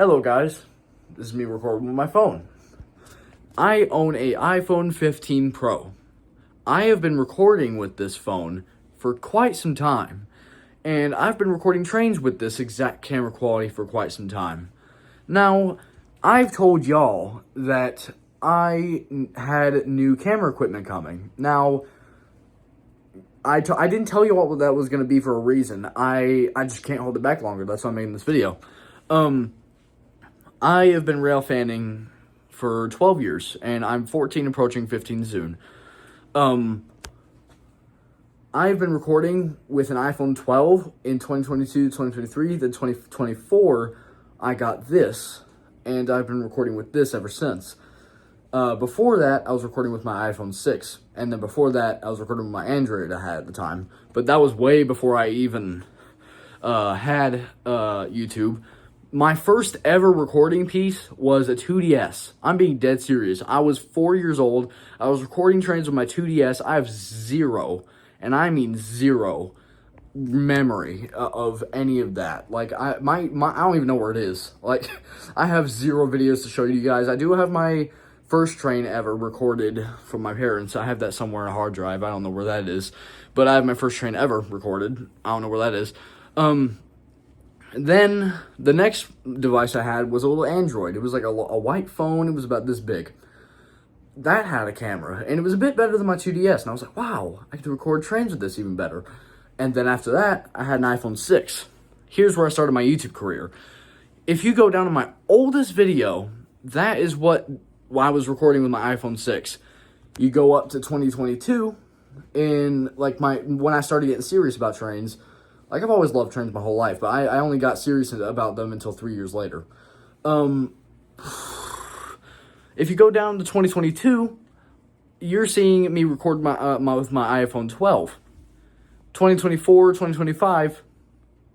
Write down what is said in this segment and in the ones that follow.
Hello guys, this is me recording with my phone. I own a iPhone 15 Pro. I have been recording with this phone for quite some time, and I've been recording trains with this exact camera quality for quite some time. Now, I've told y'all that I had new camera equipment coming. Now, I didn't tell you what that was going to be for a reason. I just can't hold it back longer. That's why I'm making this video. I have been rail fanning for 12 years, and I'm 14 approaching 15 soon. I've been recording with an iPhone 12 in 2022, 2023, then 2024, I got this, and I've been recording with this ever since. Before that, I was recording with my iPhone 6, and then before that, I was recording with my Android I had at the time, but that was way before I even had YouTube. My first ever recording piece was a 2DS. I'm being dead serious. I was 4 years old. I was recording trains with my 2DS. I have zero, and I mean zero, memory of any of that. Like, I don't even know where it is. Like, I have zero videos to show you guys. I do have my first train ever recorded from my parents. I have that somewhere in a hard drive. I don't know where that is. But I have my first train ever recorded. I don't know where that is. Then, the next device I had was a little Android. It was like a white phone. It was about this big. That had a camera, and it was a bit better than my 2DS. And I was like, wow, I can record trains with this even better. And then after that, I had an iPhone 6. Here's where I started my YouTube career. If you go down to my oldest video, that is what I was recording with my iPhone 6. You go up to 2022, and like when I started getting serious about trains. Like, I've always loved trains my whole life, but I only got serious about them until 3 years later. If you go down to 2022, you're seeing me record with my iPhone 12. 2024, 2025,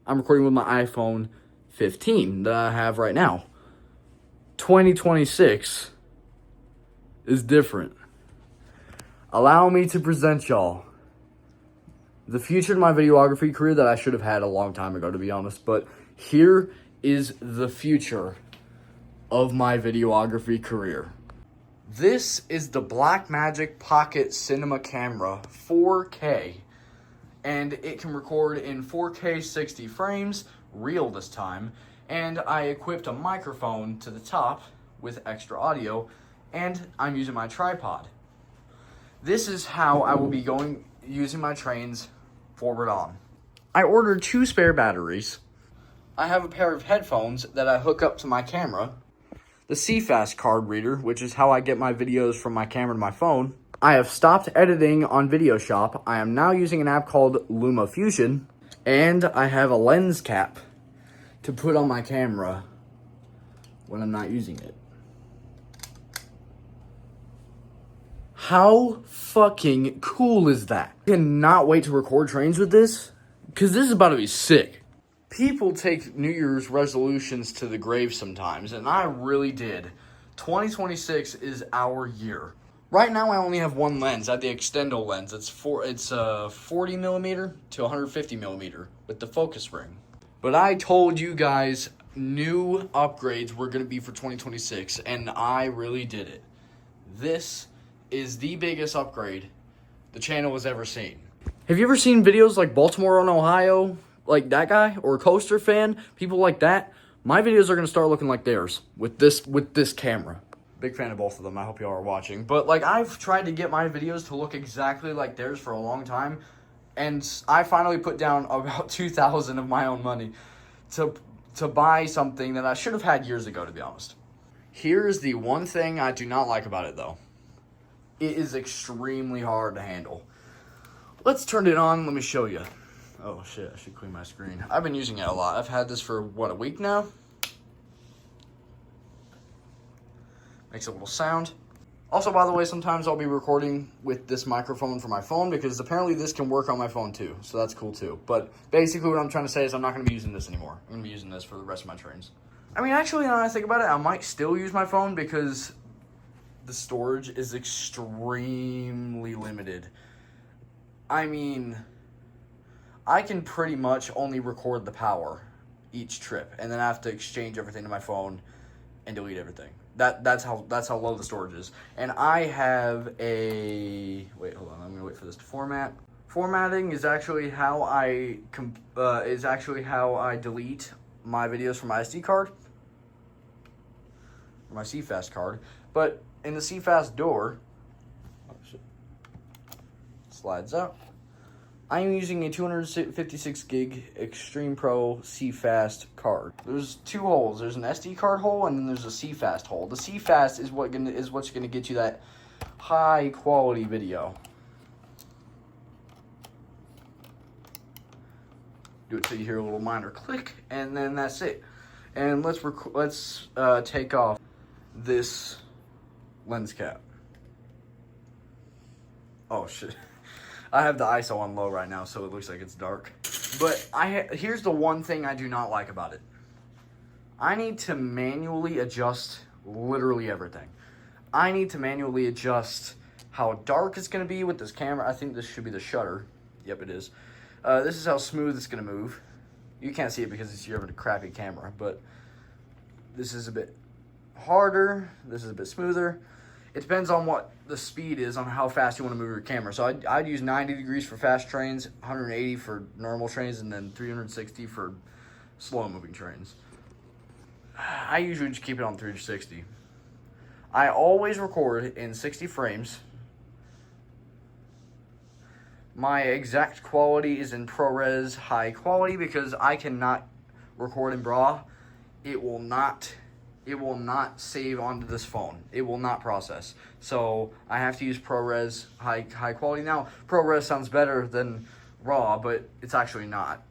I'm recording with my iPhone 15 that I have right now. 2026 is different. Allow me to present y'all the future of my videography career that I should have had a long time ago, to be honest. But here is the future of my videography career. This is the Blackmagic Pocket Cinema Camera 4K. And it can record in 4K 60 frames, real this time. And I equipped a microphone to the top with extra audio. And I'm using my tripod. This is how I will be using my trains forward on. I ordered 2 spare batteries. I have a pair of headphones that I hook up to my camera. The CFast card reader, which is how I get my videos from my camera to my phone. I have stopped editing on Videoshop. I am now using an app called LumaFusion. And I have a lens cap to put on my camera when I'm not using it. How fucking cool is that? I cannot wait to record trains with this, because this is about to be sick. People take New Year's resolutions to the grave sometimes, and I really did. 2026 is our year. Right now, I only have one lens. I have the extendo lens. It's 40 millimeter to 150 millimeter with the focus ring. But I told you guys new upgrades were going to be for 2026, and I really did it. This is the biggest upgrade the channel has ever seen. Have you ever seen videos like Baltimore on Ohio, like that guy, or Coaster Fan, people like that? My videos are gonna start looking like theirs with this camera. Big fan of both of them. I hope y'all are watching. But like, I've tried to get my videos to look exactly like theirs for a long time, and I finally put down about $2,000 of my own money to buy something that I should have had years ago, to be honest. Here's the one thing I do not like about it, though. It is extremely hard to handle. Let's turn it on. Let me show you. Oh, shit. I should clean my screen. I've been using it a lot. I've had this for, what, a week now? Makes a little sound. Also, by the way, sometimes I'll be recording with this microphone for my phone because apparently this can work on my phone too. So that's cool too. But basically what I'm trying to say is I'm not going to be using this anymore. I'm going to be using this for the rest of my trains. I mean, actually, now that I think about it, I might still use my phone because the storage is extremely limited. I mean, I can pretty much only record the power each trip, and then I have to exchange everything to my phone and delete everything. That's how low the storage is. And I have a hold on, I'm gonna wait for this to format. Formatting is actually how I delete my videos from my SD card, or my CFast card. But in the CFast door, slides out. I'm using a 256 gig Extreme Pro CFast card. There's two holes. There's an SD card hole and then there's a CFast hole. The CFast is what's gonna get you that high quality video. Do it till you hear a little minor click, and then that's it. And let's take off this lens cap. Oh shit. I have the ISO on low right now, so it looks like it's dark. But here's the one thing I do not like about it. I need to manually adjust literally everything. I need to manually adjust how dark it's going to be with this camera. I think this should be the shutter. Yep, it is. This is how smooth it's going to move. You can't see it because you're having a crappy camera, but this is a bit harder. This is a bit smoother. It depends on what the speed is on how fast you want to move your camera. So I'd use 90 degrees for fast trains, 180 for normal trains, and then 360 for slow moving trains. I usually just keep it on 360. I always record in 60 frames. My exact quality is in ProRes high quality because I cannot record in RAW. It will not save onto this phone. It will not process. So I have to use ProRes high quality. Now, ProRes sounds better than RAW, but it's actually not.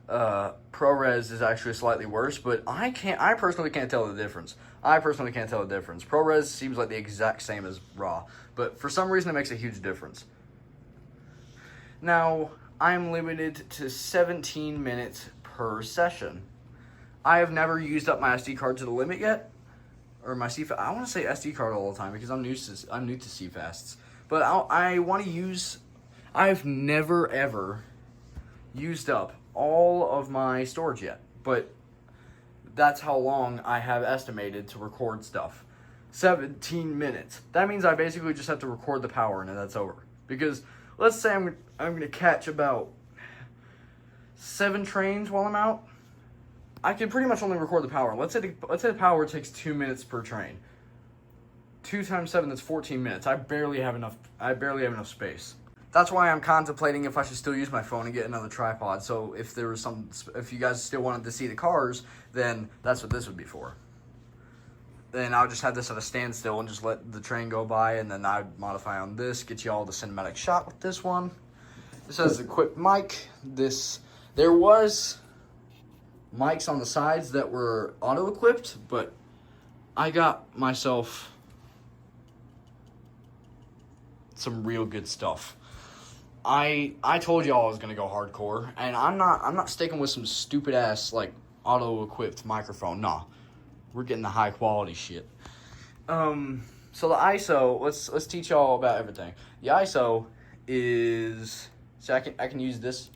ProRes is actually slightly worse, but I personally can't tell the difference. ProRes seems like the exact same as RAW, but for some reason it makes a huge difference. Now, I'm limited to 17 minutes per session. I have never used up my SD card to the limit yet, or my CFast. I want to say SD card all the time because I'm new to CFasts. But I've never ever used up all of my storage yet. But that's how long I have estimated to record stuff. 17 minutes. That means I basically just have to record the power and then that's over. Because let's say I'm gonna catch about 7 trains while I'm out. I can pretty much only record the power. Let's say the power takes 2 minutes per train. 2 times 7, that's 14 minutes. I barely have enough space. That's why I'm contemplating if I should still use my phone and get another tripod. So if you guys still wanted to see the cars, then that's what this would be for. Then I'll just have this at a standstill and just let the train go by, and then I'd modify on this, get you all the cinematic shot with this one. This has equipped mic. There was mics on the sides that were auto-equipped, but I got myself some real good stuff. I told y'all I was gonna go hardcore, and I'm not sticking with some stupid ass like auto-equipped microphone. Nah, we're getting the high quality shit. So the ISO, let's teach y'all about everything. The ISO is, so I can use this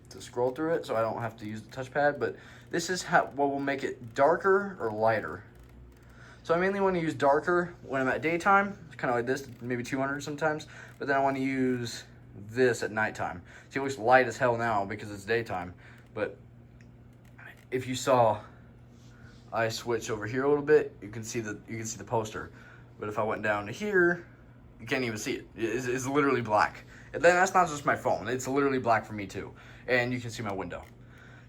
to scroll through it, so I don't have to use the touchpad. But this is what will make it darker or lighter. So I mainly want to use darker when I'm at daytime. It's kind of like this, maybe 200 sometimes. But then I want to use this at nighttime. See, it looks light as hell now because it's daytime. But if you saw, I switch over here a little bit, you can see the poster. But if I went down to here, you can't even see it. It's literally black. And then that's not just my phone. It's literally black for me too. And you can see my window.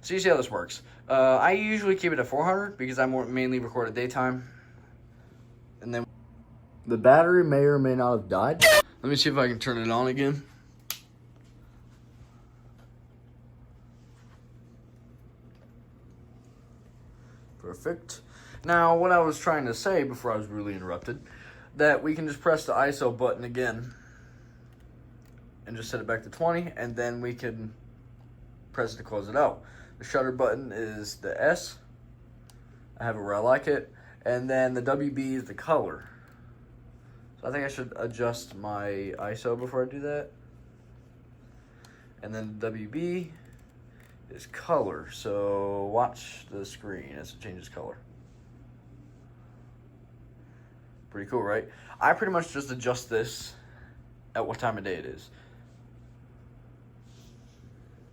So you see how this works. I usually keep it at 400 because I mainly record at daytime. And then the battery may or may not have died. Let me see if I can turn it on again. Perfect. Now, what I was trying to say before I was really interrupted, that we can just press the ISO button again and just set it back to 20, and then we can press it to close it out. The shutter button is the S. I have it where I like it. And then the WB is the color. So I think I should adjust my ISO before I do that. And then the WB is color. So watch the screen as it changes color. Pretty cool, right? I pretty much just adjust this at what time of day it is.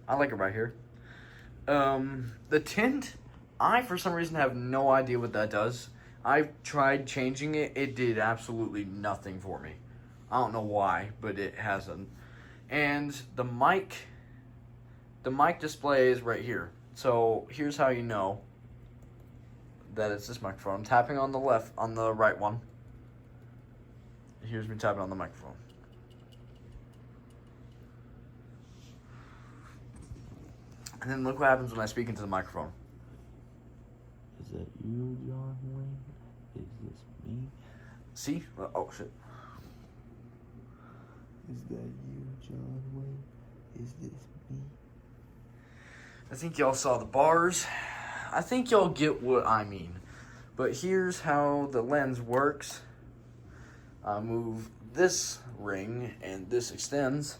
I like it right here. The tint, I for some reason have no idea what that does. I've tried changing it. It did absolutely nothing for me. I don't know why, but it hasn't. And the mic display is right here. So here's how you know that it's this microphone. I'm tapping on the right one. Here's me tapping on the microphone. And then look what happens when I speak into the microphone. Is that you, John Wayne? Is this me? See? Oh, shit. Is that you, John Wayne? Is this me? I think y'all saw the bars. I think y'all get what I mean. But here's how the lens works. I move this ring and this extends.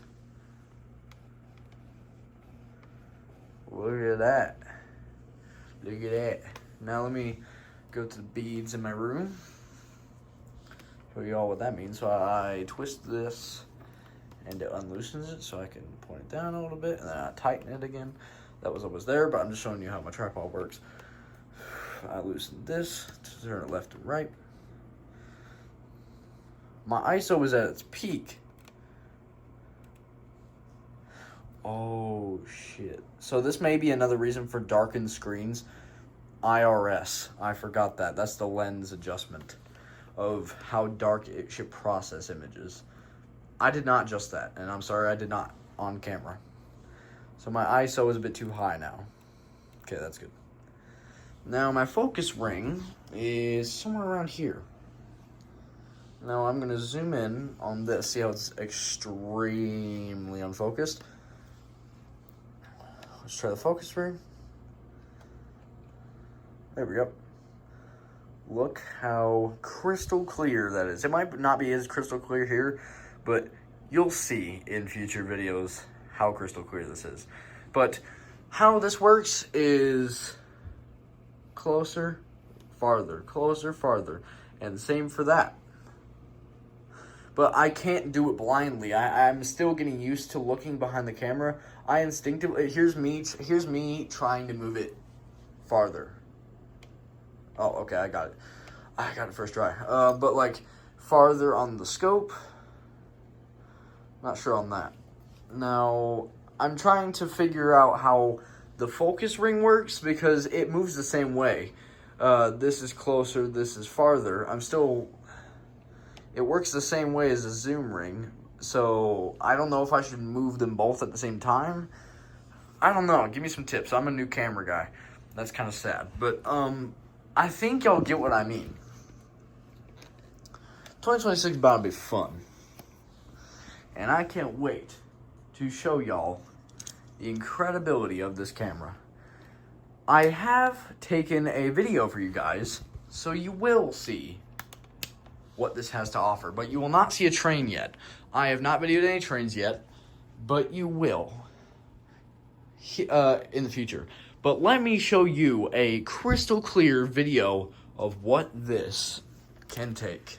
Look at that. Look at that. Now let me go to the beads in my room. Show you all what that means. So I twist this and it unloosens it so I can point it down a little bit and then I tighten it again. That was always there, but I'm just showing you how my tripod works. I loosen this to turn it left and right. My ISO is at its peak. Oh, shit. So this may be another reason for darkened screens. IRS. I forgot that. That's the lens adjustment of how dark it should process images. I did not adjust that, and I'm sorry I did not on camera. So my ISO is a bit too high now. Okay, that's good. Now my focus ring is somewhere around here. Now I'm going to zoom in on this. See how it's extremely unfocused? Let's try the focus ring. There we go. Look how crystal clear that is. It might not be as crystal clear here, but you'll see in future videos how crystal clear this is. But how this works is closer, farther, closer, farther. And same for that. But I can't do it blindly. I'm still getting used to looking behind the camera. I instinctively, here's me trying to move it farther. Oh, okay, I got it first try. But like farther on the scope. Not sure on that. Now, I'm trying to figure out how the focus ring works because it moves the same way. This is closer, this is farther. It works the same way as a zoom ring. So I don't know if I should move them both at the same time. I don't know. Give me some tips. I'm a new camera guy. That's kind of sad. But I think y'all get what I mean. 2026 is about to be fun. And I can't wait to show y'all the incredibility of this camera. I have taken a video for you guys, so you will see what this has to offer. But you will not see a train yet. I have not videoed any trains yet, but you will in the future. But let me show you a crystal clear video of what this can take.